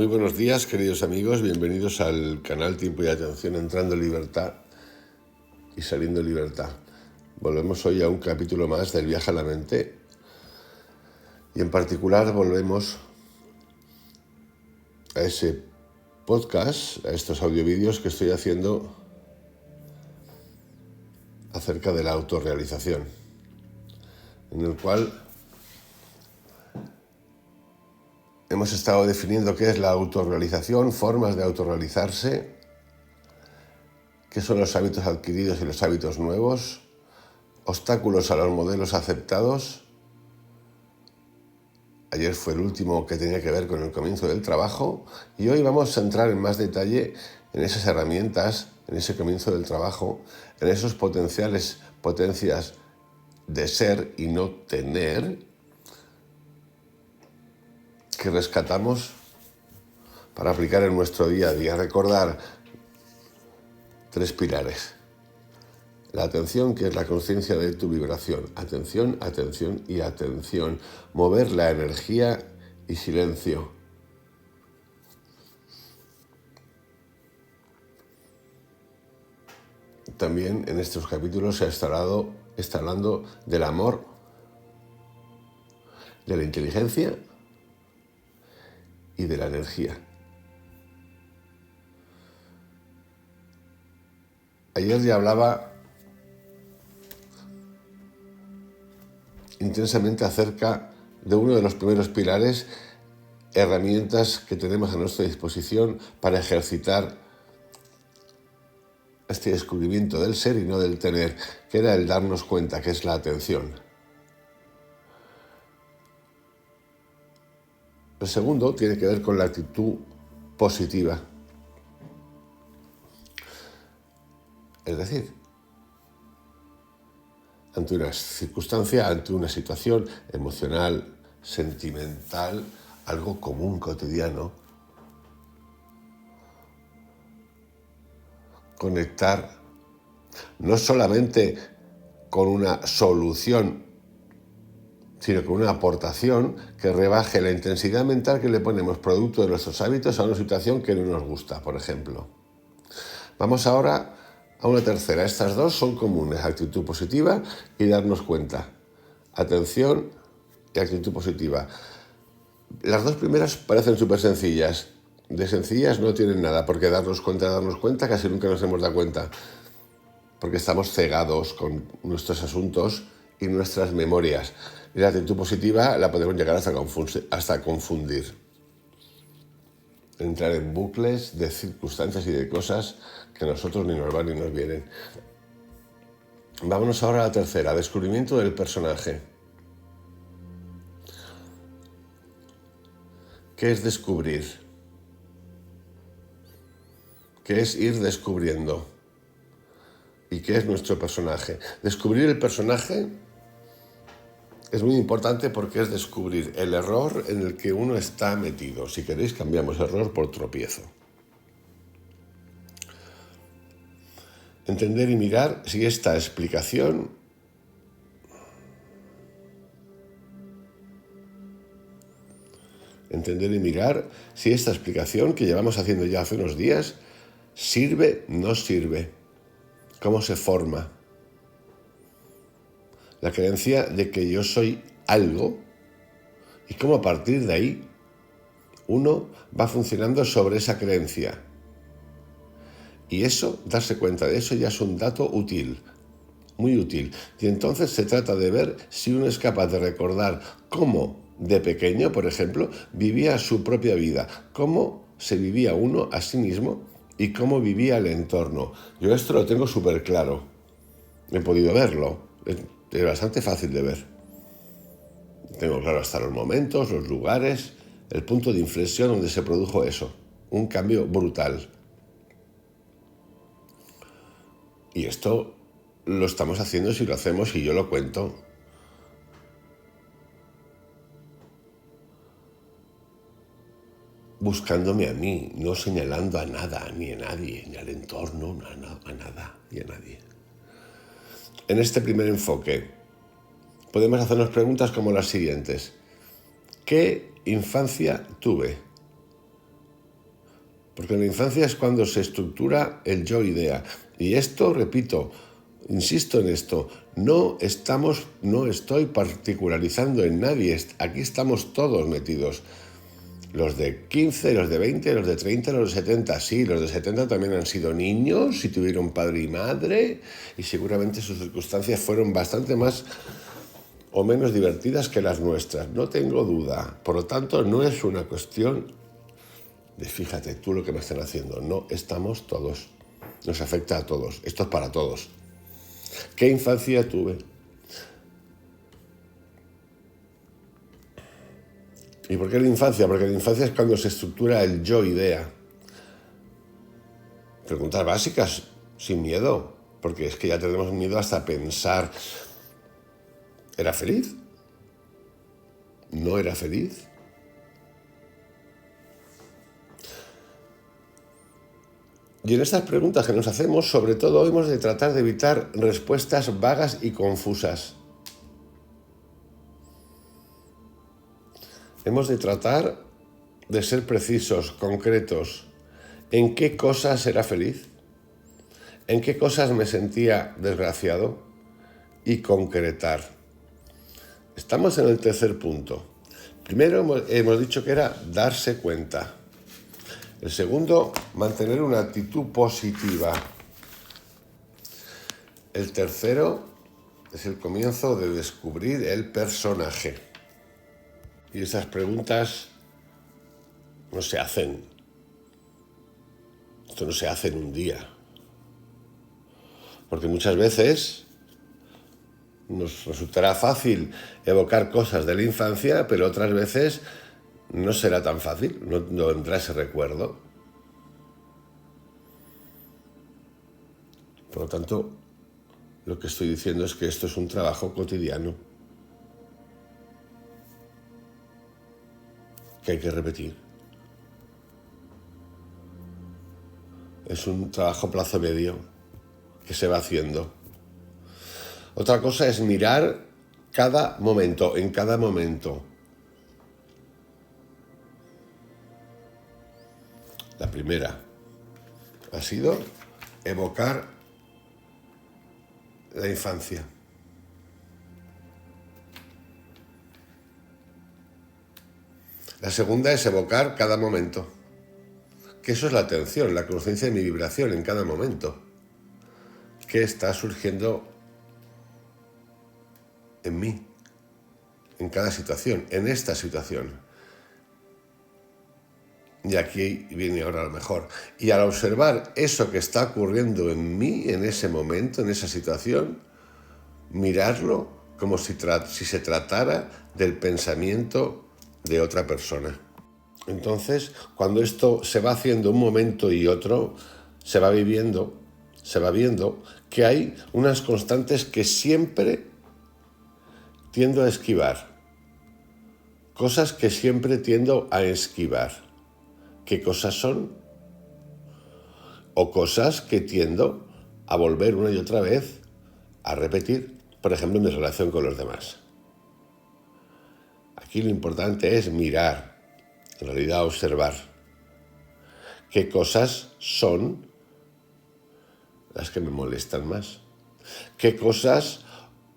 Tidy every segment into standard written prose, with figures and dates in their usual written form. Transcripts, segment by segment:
Muy buenos días, queridos amigos, bienvenidos al canal Tiempo y Atención, entrando en libertad y saliendo en libertad. Volvemos hoy a un capítulo más del viaje a la mente y en particular volvemos a ese podcast, a estos audiovídeos que estoy haciendo acerca de la autorrealización, en el cual hemos estado definiendo qué es la autorrealización, formas de autorrealizarse, qué son los hábitos adquiridos y los hábitos nuevos, obstáculos a los modelos aceptados. Ayer fue el último que tenía que ver con el comienzo del trabajo y hoy vamos a entrar en más detalle en esas herramientas, en ese comienzo del trabajo, en esos potencias de ser y no tener que rescatamos para aplicar en nuestro día a día. Recordar 3 pilares. La atención, que es la conciencia de tu vibración. Atención, atención y atención. Mover la energía y silencio. También en estos capítulos se está hablando del amor, de la inteligencia y de la energía. Ayer ya hablaba intensamente acerca de uno de los primeros pilares, herramientas que tenemos a nuestra disposición para ejercitar este descubrimiento del ser y no del tener, que era el darnos cuenta, que es la atención. El segundo tiene que ver con la actitud positiva. Es decir, ante una circunstancia, ante una situación emocional, sentimental, algo común, cotidiano, conectar no solamente con una solución, sino con una aportación que rebaje la intensidad mental que le ponemos producto de nuestros hábitos a una situación que no nos gusta, por ejemplo. Vamos ahora a una tercera. Estas dos son comunes: actitud positiva y darnos cuenta. Atención y actitud positiva. Las dos primeras parecen súper sencillas. De sencillas no tienen nada, porque darnos cuenta casi nunca nos hemos dado cuenta, porque estamos cegados con nuestros asuntos y nuestras memorias. Y la actitud positiva la podemos llegar hasta confundir. Entrar en bucles de circunstancias y de cosas que a nosotros ni nos van ni nos vienen. Vámonos ahora a la tercera, descubrimiento del personaje. ¿Qué es descubrir? ¿Qué es ir descubriendo? ¿Y qué es nuestro personaje? Descubrir el personaje es muy importante porque es descubrir el error en el que uno está metido. Si queréis, cambiamos error por tropiezo. Entender y mirar si esta explicación que llevamos haciendo ya hace unos días sirve, no sirve, cómo se forma. La creencia de que yo soy algo y cómo a partir de ahí uno va funcionando sobre esa creencia. Y eso, darse cuenta de eso ya es un dato útil, muy útil. Y entonces se trata de ver si uno es capaz de recordar cómo de pequeño, por ejemplo, vivía su propia vida, cómo se vivía uno a sí mismo y cómo vivía el entorno. Yo esto lo tengo súper claro. He podido verlo. Es bastante fácil de ver. Tengo claro hasta los momentos, los lugares, el punto de inflexión donde se produjo eso. Un cambio brutal. Y esto lo estamos haciendo si lo hacemos y yo lo cuento. Buscándome a mí, no señalando a nada, ni a nadie, ni al entorno, a nada y a nadie. En este primer enfoque podemos hacernos preguntas como las siguientes. ¿Qué infancia tuve? Porque en la infancia es cuando se estructura el yo-idea. Y esto, repito, insisto en esto, no estoy particularizando en nadie, aquí estamos todos metidos. Los de 15, los de 20, los de 30, los de 70, sí, los de 70 también han sido niños y tuvieron padre y madre y seguramente sus circunstancias fueron bastante más o menos divertidas que las nuestras, no tengo duda. Por lo tanto, no es una cuestión de fíjate tú lo que me están haciendo, no, estamos todos, nos afecta a todos, esto es para todos. ¿Qué infancia tuve? ¿Y por qué la infancia? Porque la infancia es cuando se estructura el yo-idea. Preguntas básicas, sin miedo, porque es que ya tenemos miedo hasta pensar. ¿Era feliz? ¿No era feliz? Y en estas preguntas que nos hacemos, sobre todo, hemos de tratar de evitar respuestas vagas y confusas. Hemos de tratar de ser precisos, concretos. ¿En qué cosas era feliz? ¿En qué cosas me sentía desgraciado? Y concretar. Estamos en el tercer punto. Primero hemos dicho que era darse cuenta. El segundo, mantener una actitud positiva. El tercero es el comienzo de descubrir el personaje. Y esas preguntas no se hacen. Esto no se hace en un día. Porque muchas veces nos resultará fácil evocar cosas de la infancia, pero otras veces no será tan fácil, no vendrá ese recuerdo. Por lo tanto, lo que estoy diciendo es que esto es un trabajo cotidiano que hay que repetir. Es un trabajo plazo medio que se va haciendo. Otra cosa es mirar cada momento, en cada momento. La primera ha sido evocar la infancia. La segunda es evocar cada momento. Que eso es la atención, la conciencia de mi vibración en cada momento. ¿Qué está surgiendo en mí? En cada situación, en esta situación. Y aquí viene ahora lo mejor. Y al observar eso que está ocurriendo en mí, en ese momento, en esa situación, mirarlo como si se tratara del pensamiento de otra persona. Entonces, cuando esto se va haciendo un momento y otro, se va viendo que hay unas constantes que siempre tiendo a esquivar. Cosas que siempre tiendo a esquivar. ¿Qué cosas son? O cosas que tiendo a volver una y otra vez a repetir, por ejemplo, en mi relación con los demás. Aquí lo importante es mirar, en realidad observar, qué cosas son las que me molestan más, qué cosas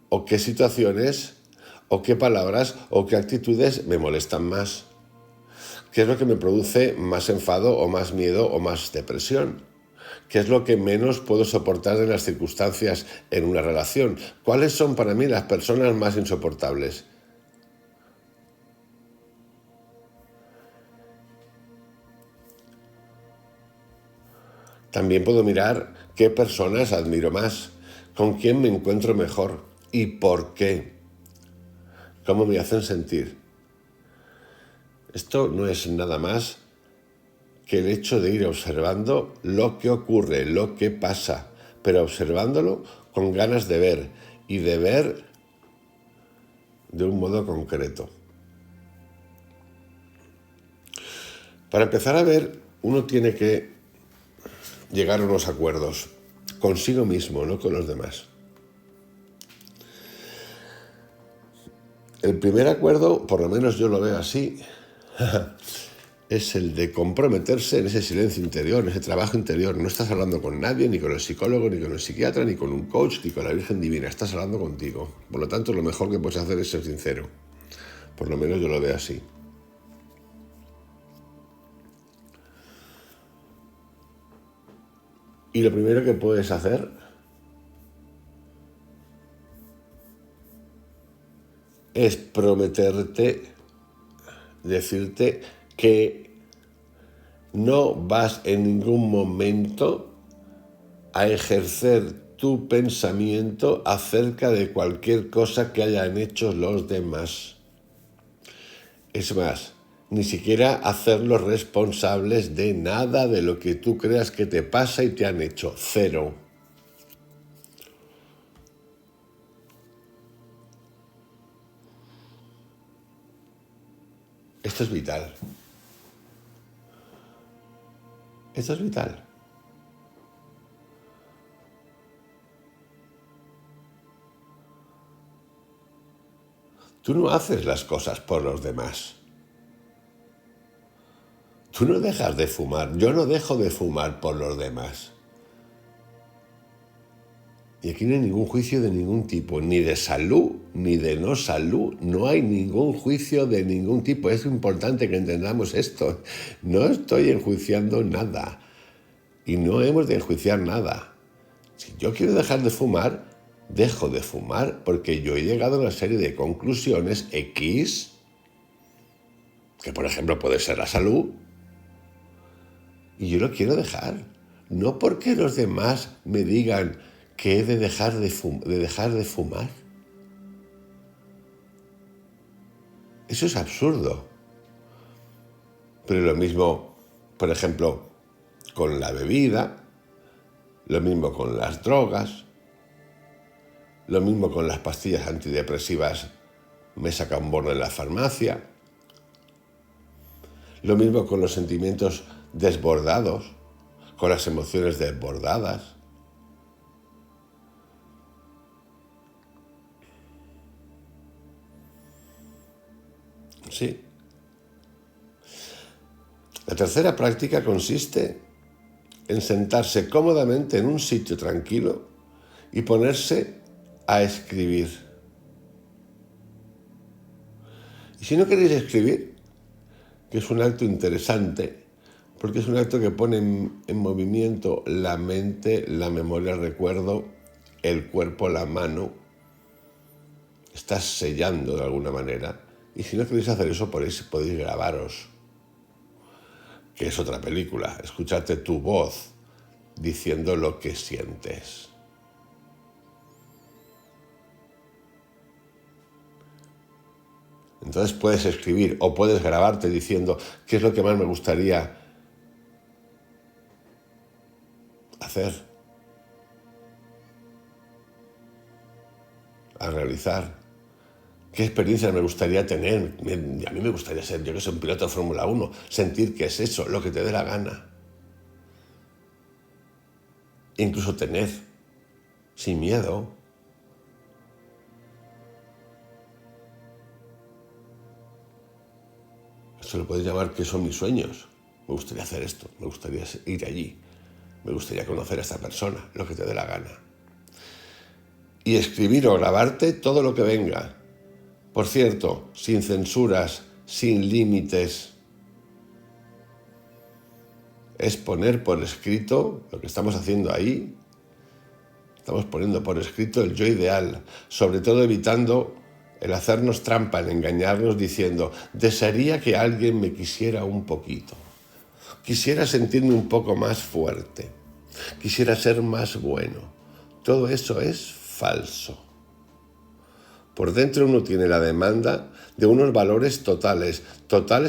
o qué situaciones o qué palabras o qué actitudes me molestan más. ¿Qué es lo que me produce más enfado o más miedo o más depresión? ¿Qué es lo que menos puedo soportar de las circunstancias en una relación? ¿Cuáles son para mí las personas más insoportables? También puedo mirar qué personas admiro más, con quién me encuentro mejor y por qué. ¿Cómo me hacen sentir? Esto no es nada más que el hecho de ir observando lo que ocurre, lo que pasa, pero observándolo con ganas de ver y de ver de un modo concreto. Para empezar a ver, uno tiene que llegar a unos acuerdos consigo mismo, no con los demás. El primer acuerdo, por lo menos yo lo veo así, es el de comprometerse en ese silencio interior, en ese trabajo interior. No estás hablando con nadie, ni con el psicólogo, ni con el psiquiatra, ni con un coach, ni con la Virgen Divina. Estás hablando contigo. Por lo tanto, lo mejor que puedes hacer es ser sincero. Por lo menos yo lo veo así. Y lo primero que puedes hacer es prometerte, decirte que no vas en ningún momento a ejercer tu pensamiento acerca de cualquier cosa que hayan hecho los demás. Es más, ni siquiera hacerlos responsables de nada de lo que tú creas que te pasa y te han hecho. Cero. Esto es vital. Esto es vital. Tú no haces las cosas por los demás. Tú no dejas de fumar. Yo no dejo de fumar por los demás. Y aquí no hay ningún juicio de ningún tipo, ni de salud, ni de no salud. No hay ningún juicio de ningún tipo. Es importante que entendamos esto. No estoy enjuiciando nada. Y no hemos de enjuiciar nada. Si yo quiero dejar de fumar, dejo de fumar porque yo he llegado a una serie de conclusiones X, que por ejemplo puede ser la salud, y yo lo quiero dejar. No porque los demás me digan que he de dejar de fumar. Eso es absurdo. Pero lo mismo, por ejemplo, con la bebida, lo mismo con las drogas, lo mismo con las pastillas antidepresivas, me saca un bono en la farmacia, lo mismo con los sentimientos desbordados, con las emociones desbordadas. Sí. La tercera práctica consiste en sentarse cómodamente en un sitio tranquilo y ponerse a escribir. Y si no queréis escribir, que es un acto interesante, porque es un acto que pone en movimiento la mente, la memoria, el recuerdo, el cuerpo, la mano. Estás sellando de alguna manera. Y si no queréis hacer eso, podéis grabaros, que es otra película. Escucharte tu voz diciendo lo que sientes. Entonces puedes escribir o puedes grabarte diciendo qué es lo que más me gustaría hacer, a realizar, qué experiencias me gustaría tener. A mí me gustaría ser, yo que soy un piloto de Fórmula 1, sentir que es eso, lo que te dé la gana. Incluso tener, sin miedo. Esto lo puedes llamar que son mis sueños. Me gustaría hacer esto, me gustaría ir allí, me gustaría conocer a esta persona, lo que te dé la gana. Y escribir o grabarte todo lo que venga. Por cierto, sin censuras, sin límites. Es poner por escrito lo que estamos haciendo ahí. Estamos poniendo por escrito el yo ideal, sobre todo evitando el hacernos trampa, el engañarnos diciendo, desearía que alguien me quisiera un poquito. Quisiera sentirme un poco más fuerte. Quisiera ser más bueno. Todo eso es falso. Por dentro uno tiene la demanda de unos valores totales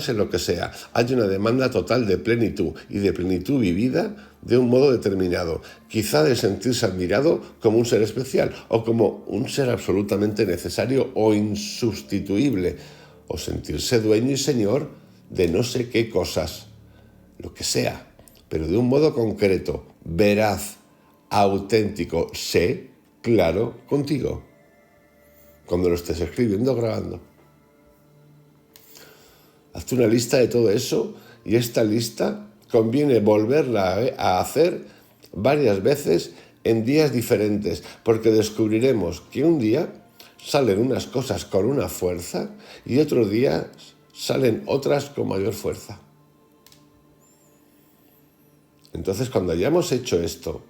en lo que sea. Hay una demanda total de plenitud y de plenitud vivida de un modo determinado. Quizá de sentirse admirado como un ser especial o como un ser absolutamente necesario o insustituible. O sentirse dueño y señor de no sé qué cosas, lo que sea, pero de un modo concreto, veraz, auténtico, sé, claro, contigo. Cuando lo estés escribiendo o grabando. Hazte una lista de todo eso y esta lista conviene volverla a hacer varias veces en días diferentes, porque descubriremos que un día salen unas cosas con una fuerza y otro día salen otras con mayor fuerza. Entonces, cuando hayamos hecho esto,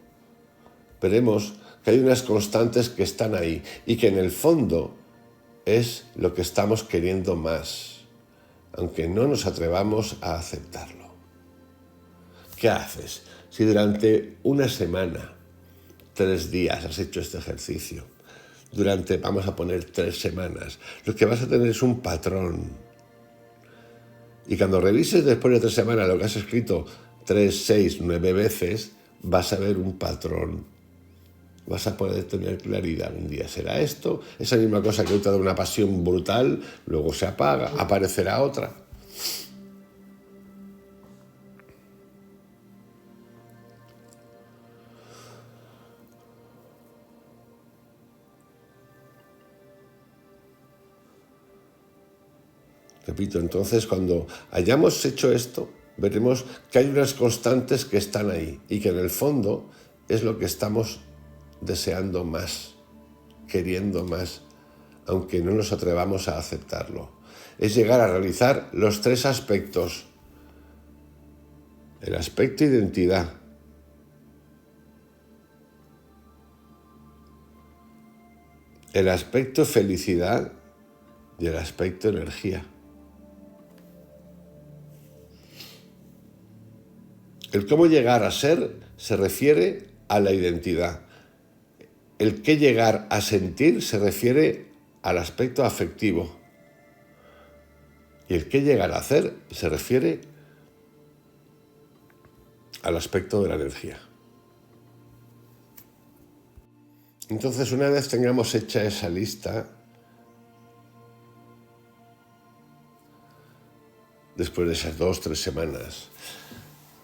veremos que hay unas constantes que están ahí y que en el fondo es lo que estamos queriendo más, aunque no nos atrevamos a aceptarlo. ¿Qué haces si durante una semana, 3 días has hecho este ejercicio? Durante, vamos a poner, 3 semanas, lo que vas a tener es un patrón. Y cuando revises después de 3 semanas lo que has escrito 3, 6, 9 veces, vas a ver un patrón. Vas a poder tener claridad. Un día será esto, esa misma cosa que te da una pasión brutal, luego se apaga, aparecerá otra. Repito, entonces cuando hayamos hecho esto, veremos que hay unas constantes que están ahí y que en el fondo es lo que estamos deseando más, queriendo más, aunque no nos atrevamos a aceptarlo. Es llegar a realizar los 3 aspectos. El aspecto identidad, el aspecto felicidad y el aspecto energía. El cómo llegar a ser se refiere a la identidad. El qué llegar a sentir se refiere al aspecto afectivo. Y el qué llegar a hacer se refiere al aspecto de la energía. Entonces, una vez tengamos hecha esa lista, después de esas 2 o 3 semanas,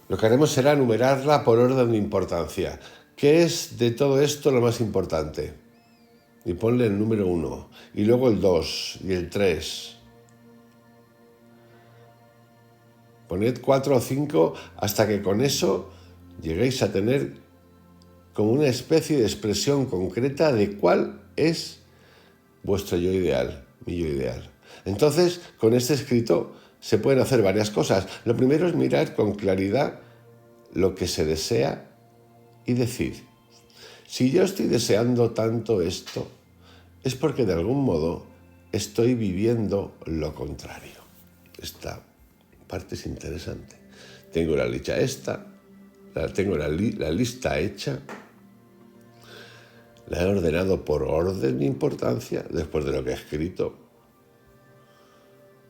lo que haremos será numerarla por orden de importancia. ¿Qué es de todo esto lo más importante? Y ponle el número 1, y luego el 2 y el 3. Poned 4 o 5 hasta que con eso lleguéis a tener como una especie de expresión concreta de cuál es vuestro yo ideal, mi yo ideal. Entonces, con este escrito se pueden hacer varias cosas. Lo primero es mirar con claridad lo que se desea y decir, si yo estoy deseando tanto esto, es porque de algún modo estoy viviendo lo contrario. Esta parte es interesante. Tengo la lista esta, tengo la lista hecha, la he ordenado por orden de importancia, después de lo que he escrito,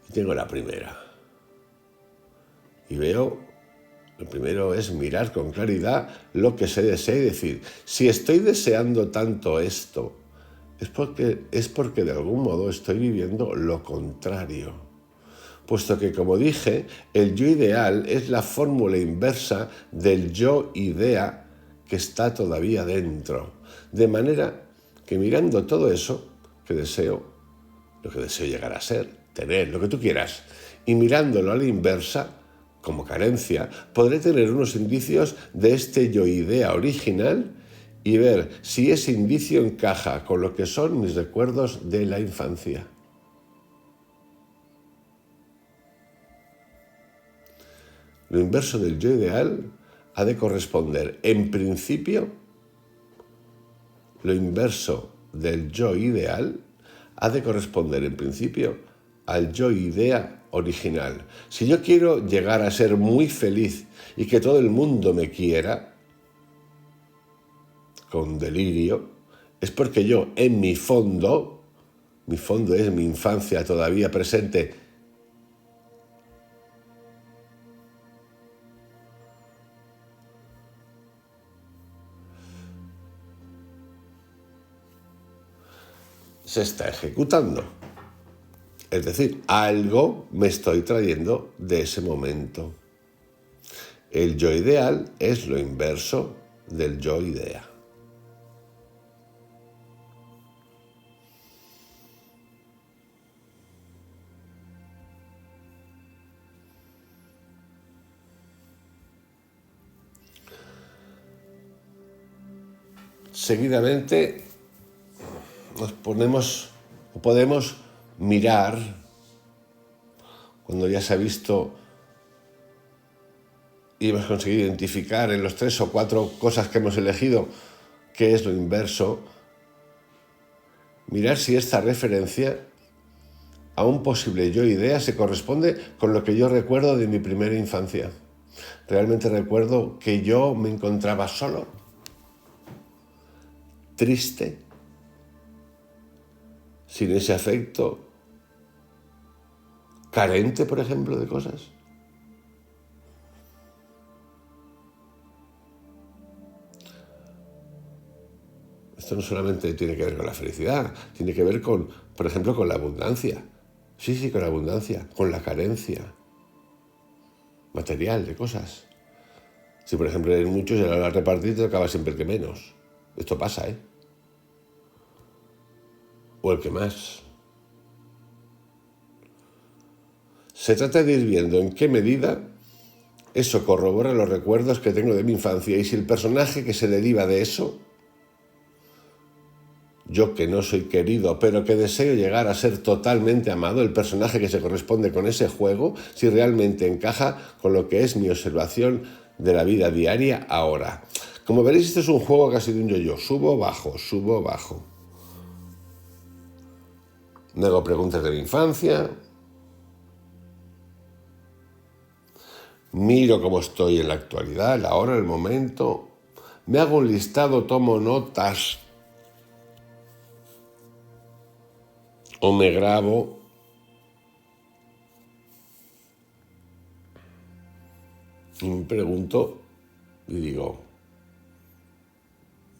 y tengo la primera. Y veo, lo primero es mirar con claridad lo que se desea y decir, si estoy deseando tanto esto, es porque de algún modo estoy viviendo lo contrario. Puesto que, como dije, el yo ideal es la fórmula inversa del yo idea que está todavía dentro. De manera que mirando todo eso que deseo, lo que deseo llegar a ser, tener, lo que tú quieras, y mirándolo a la inversa, como carencia, podré tener unos indicios de este yo idea original y ver si ese indicio encaja con lo que son mis recuerdos de la infancia. Lo inverso del yo ideal ha de corresponder, en principio, lo inverso del yo ideal ha de corresponder, en principio, al yo idea original. Si yo quiero llegar a ser muy feliz y que todo el mundo me quiera, con delirio, es porque yo, en mi fondo es mi infancia todavía presente, se está ejecutando. Es decir, algo me estoy trayendo de ese momento. El yo ideal es lo inverso del yo idea. seguidamente podemos mirar, cuando ya se ha visto y hemos conseguido identificar en los 3 o 4 cosas que hemos elegido qué es lo inverso, mirar si esta referencia a un posible yo idea se corresponde con lo que yo recuerdo de mi primera infancia. ¿Realmente recuerdo que yo me encontraba solo, triste, sin ese afecto, carente, por ejemplo, de cosas? Esto no solamente tiene que ver con la felicidad, tiene que ver con, por ejemplo, con la abundancia. Sí, con la abundancia, con la carencia material de cosas. Si, por ejemplo, eres muchos y a la hora de repartir te acaba siempre el que menos. Esto pasa, ¿eh? O el que más. Se trata de ir viendo en qué medida eso corrobora los recuerdos que tengo de mi infancia y si el personaje que se deriva de eso, yo que no soy querido, pero que deseo llegar a ser totalmente amado, el personaje que se corresponde con ese juego, si realmente encaja con lo que es mi observación de la vida diaria ahora. Como veréis, este es un juego casi de un yo-yo. Subo, bajo, subo, bajo. Me hago preguntas de mi infancia. Miro cómo estoy en la actualidad, la hora, el momento. Me hago un listado, tomo notas. O me grabo. Y me pregunto y digo,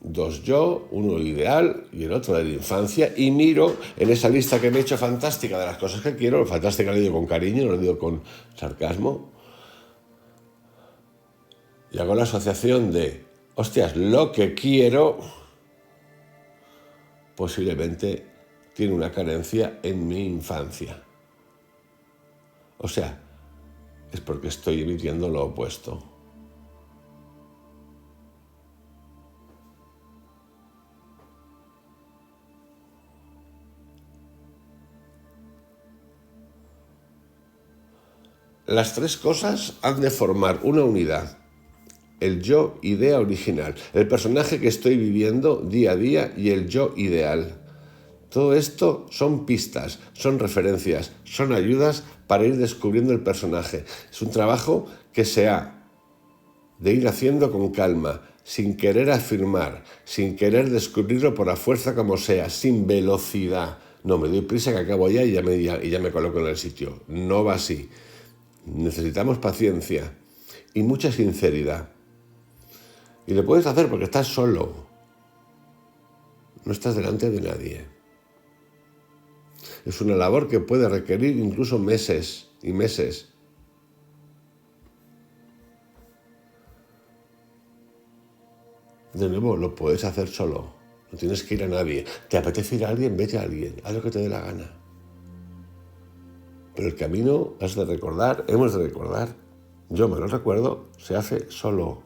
2 yo, uno ideal y el otro de la infancia, y miro en esa lista que me he hecho fantástica de las cosas que quiero, fantástica lo digo con cariño, no lo digo con sarcasmo, y hago la asociación de, hostias, lo que quiero posiblemente tiene una carencia en mi infancia. O sea, es porque estoy emitiendo lo opuesto. Las 3 cosas han de formar una unidad. El yo idea original, el personaje que estoy viviendo día a día y el yo ideal. Todo esto son pistas, son referencias, son ayudas para ir descubriendo el personaje. Es un trabajo que se ha de ir haciendo con calma, sin querer afirmar, sin querer descubrirlo por la fuerza como sea, sin velocidad. No, me doy prisa que acabo ya y ya me coloco en el sitio. No va así. Necesitamos paciencia y mucha sinceridad. Y lo puedes hacer porque estás solo. No estás delante de nadie. Es una labor que puede requerir incluso meses y meses. De nuevo, lo puedes hacer solo. No tienes que ir a nadie. ¿Te apetece ir a alguien? Vete a alguien. Haz lo que te dé la gana. Pero el camino has de recordar, hemos de recordar. Yo me lo recuerdo, se hace solo.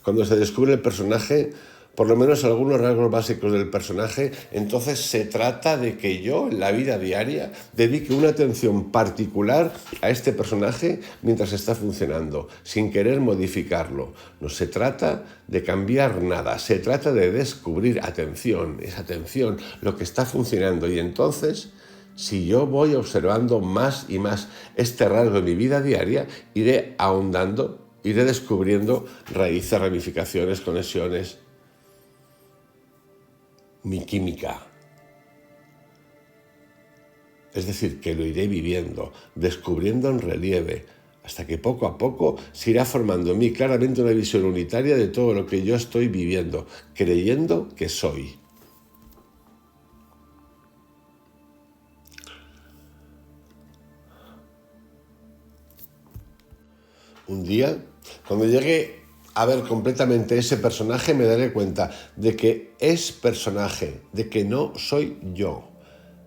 Cuando se descubre el personaje, por lo menos algunos rasgos básicos del personaje, entonces se trata de que yo, en la vida diaria, dedique una atención particular a este personaje mientras está funcionando, sin querer modificarlo. No se trata de cambiar nada, se trata de descubrir, atención, esa atención, lo que está funcionando. Y entonces, si yo voy observando más y más este rasgo en mi vida diaria, iré ahondando, iré descubriendo raíces, ramificaciones, conexiones, mi química. Es decir, que lo iré viviendo, descubriendo en relieve, hasta que poco a poco se irá formando en mí claramente una visión unitaria de todo lo que yo estoy viviendo, creyendo que soy. Un día, cuando llegue a ver completamente ese personaje, me daré cuenta de que es personaje, de que no soy yo.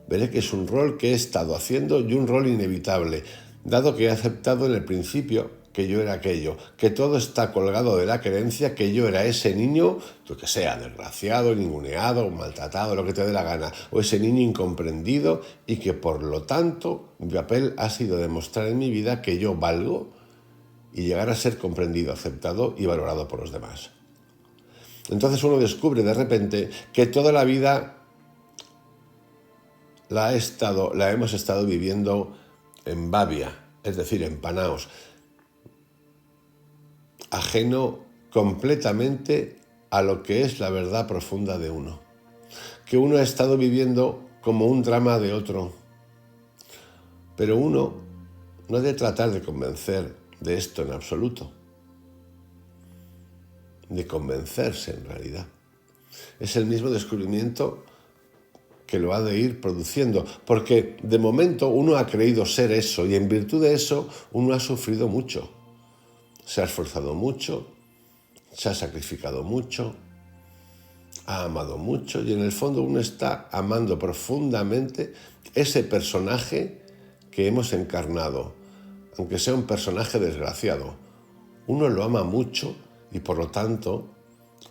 Veré que es un rol que he estado haciendo y un rol inevitable, dado que he aceptado en el principio que yo era aquello, que todo está colgado de la creencia que yo era ese niño, lo que sea, desgraciado, ninguneado, maltratado, lo que te dé la gana, o ese niño incomprendido y que por lo tanto mi papel ha sido demostrar en mi vida que yo valgo y llegar a ser comprendido, aceptado y valorado por los demás. Entonces uno descubre de repente que toda la vida la hemos estado viviendo en babia, es decir, en panaos, ajeno completamente a lo que es la verdad profunda de uno. Que uno ha estado viviendo como un drama de otro. Pero uno no ha de tratar de convencer de esto en absoluto. De convencerse en realidad. Es el mismo descubrimiento que lo ha de ir produciendo, porque de momento uno ha creído ser eso y en virtud de eso uno ha sufrido mucho. Se ha esforzado mucho, se ha sacrificado mucho, ha amado mucho y en el fondo uno está amando profundamente ese personaje que hemos encarnado, aunque sea un personaje desgraciado. Uno lo ama mucho y por lo tanto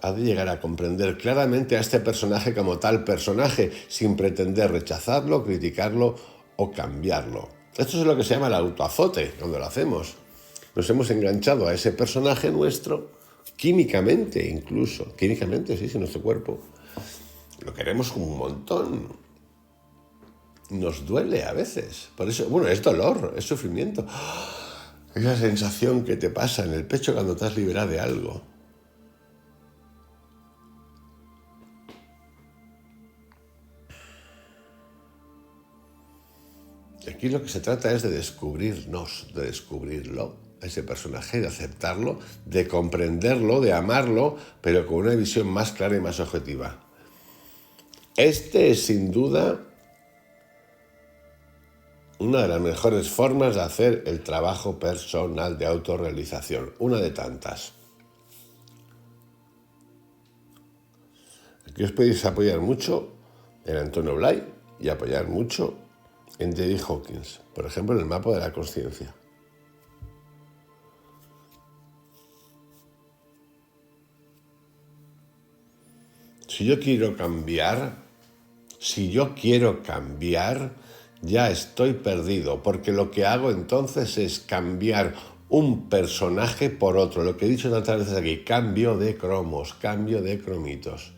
ha de llegar a comprender claramente a este personaje como tal personaje, sin pretender rechazarlo, criticarlo o cambiarlo. Esto es lo que se llama el autoazote cuando lo hacemos. Nos hemos enganchado a ese personaje nuestro, químicamente incluso, químicamente sí, en nuestro cuerpo. Lo queremos un montón. Nos duele a veces. Por eso, bueno, es dolor, es sufrimiento. Esa sensación que te pasa en el pecho cuando te has liberado de algo. Aquí lo que se trata es de descubrirnos, de descubrirlo, ese personaje, de aceptarlo, de comprenderlo, de amarlo, pero con una visión más clara y más objetiva. Este es sin duda una de las mejores formas de hacer el trabajo personal de autorrealización, una de tantas. Aquí os podéis apoyar mucho en Antonio Blay y apoyar mucho en David Hawkins, por ejemplo, en el mapa de la consciencia. Si yo quiero cambiar, ya estoy perdido, porque lo que hago entonces es cambiar un personaje por otro. Lo que he dicho tantas veces aquí, cambio de cromos, cambio de cromitos.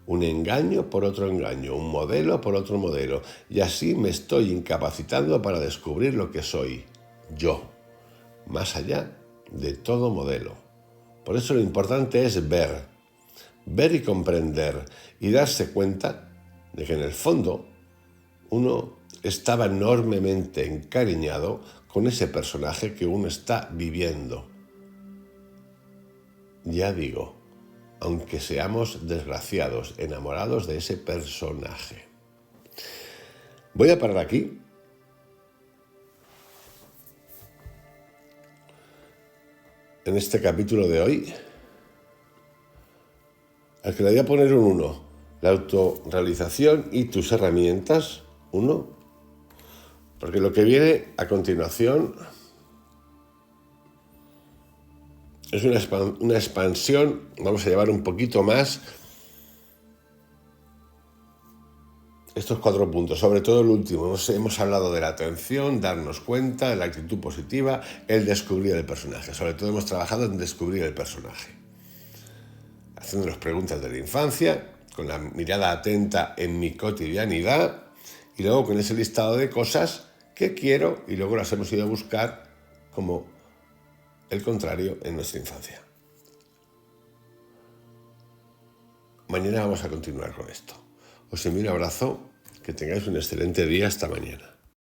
Un engaño por otro engaño, un modelo por otro modelo. Y así me estoy incapacitando para descubrir lo que soy, yo, más allá de todo modelo. Por eso lo importante es ver y comprender y darse cuenta de que en el fondo uno estaba enormemente encariñado con ese personaje que uno está viviendo. Ya digo, aunque seamos desgraciados, enamorados de ese personaje. Voy a parar aquí. En este capítulo de hoy, al que le voy a poner un 1, la autorrealización y tus herramientas, 1, porque lo que viene a continuación es una expansión, vamos a llevar un poquito más estos 4 puntos, sobre todo el último. Hemos hablado de la atención, darnos cuenta, de la actitud positiva, el descubrir el personaje. Sobre todo hemos trabajado en descubrir el personaje. Haciéndonos preguntas de la infancia, con la mirada atenta en mi cotidianidad y luego con ese listado de cosas que quiero y luego las hemos ido a buscar como el contrario en nuestra infancia. Mañana vamos a continuar con esto. Os envío un abrazo, que tengáis un excelente día, hasta mañana.